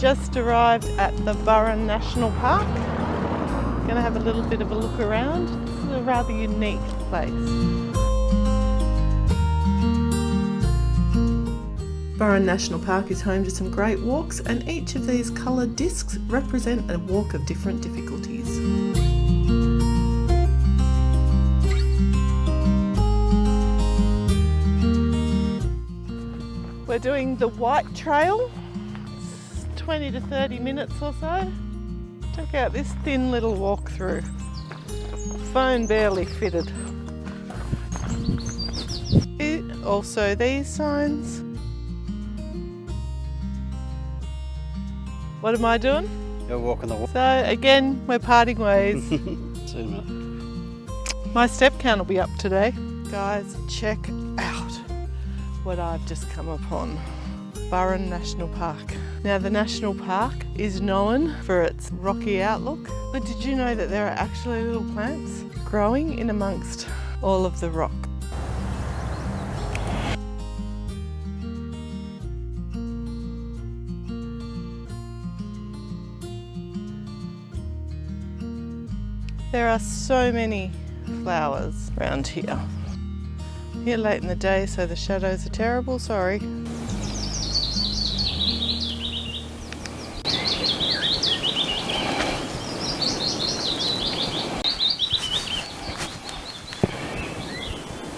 Just arrived at the Burren National Park. Going to have a little bit of a look around. This is a rather unique place. Burren National Park is home to some great walks, and each of these coloured discs represent a walk of different difficulties. We're doing the White Trail. It's 20 to 30 minutes or so. Check out this thin little walk through. Phone barely fitted. Also these signs. What am I doing? You're walking the walk. So again, we're parting ways. See you in a minute. My step count will be up today. Guys, check out what I've just come upon. Burren National Park. Now the national park is known for its rocky outlook, but did you know that there are actually little plants growing in amongst all of the rock? There are so many flowers around here. Here late in the day, so the shadows are terrible, sorry.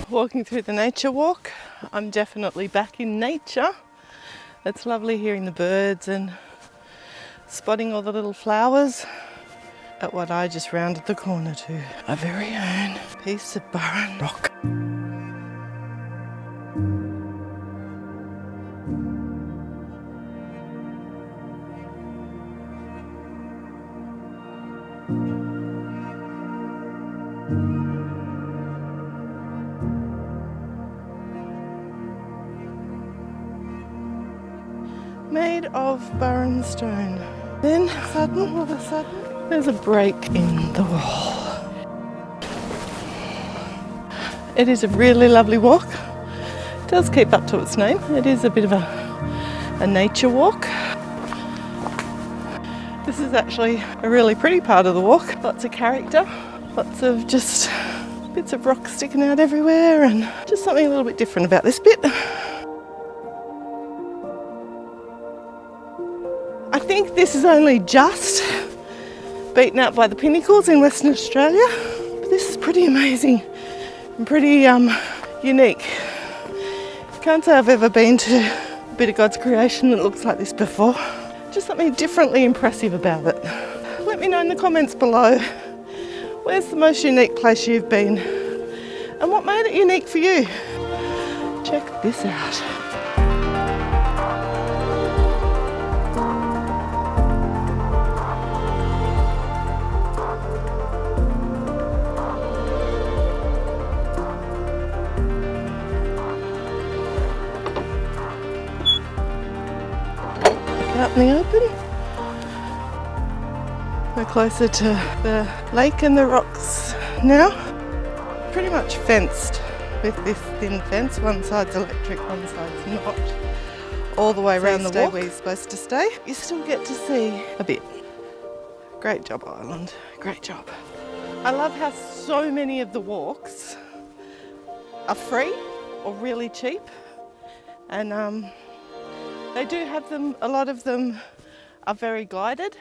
Walking through the nature walk, I'm definitely back in nature. It's lovely hearing the birds and spotting all the little flowers at what I just rounded the corner to. My very own piece of Burren rock. Made of Burren stone. Then all of a sudden, there's a break in the wall. It is a really lovely walk. It does keep up to its name. It is a bit of a nature walk. This is actually a really pretty part of the walk. Lots of character, lots of just bits of rock sticking out everywhere, and just something a little bit different about this bit. I think this is only just beaten out by the Pinnacles in Western Australia, but this is pretty amazing and pretty unique. Can't say I've ever been to a bit of God's creation that looks like this before. Just something differently impressive about it. Let me know in the comments below, where's the most unique place you've been and what made it unique for you? Check this out. Out in the open. We're closer to the lake and the rocks now. Pretty much fenced with this thin fence. One side's electric, one side's not. All the way around the walk where you're supposed to stay. You still get to see a bit. Great job, Island. Great job. I love how so many of the walks are free or really cheap. And they do have them, a lot of them are very guided,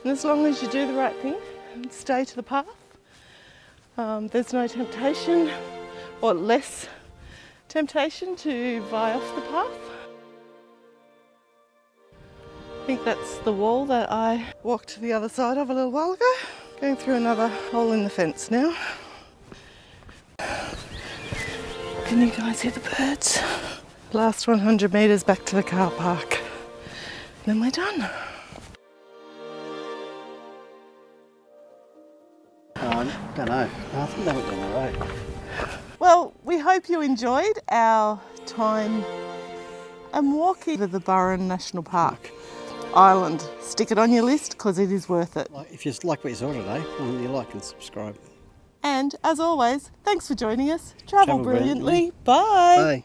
and as long as you do the right thing and stay to the path, there's no temptation, or less temptation to veer off the path. I think that's the wall that I walked to the other side of a little while ago. Going through another hole in the fence now. Can you guys hear the birds? Last 100 metres back to the car park. Then we're done. I don't know. I think they went down the road. Well, we hope you enjoyed our time and walking to the Burren National Park. Island. Stick it on your list because it is worth it. If you like what you saw today, you like and subscribe. And as always, thanks for joining us. Travel brilliantly. Bye. Bye.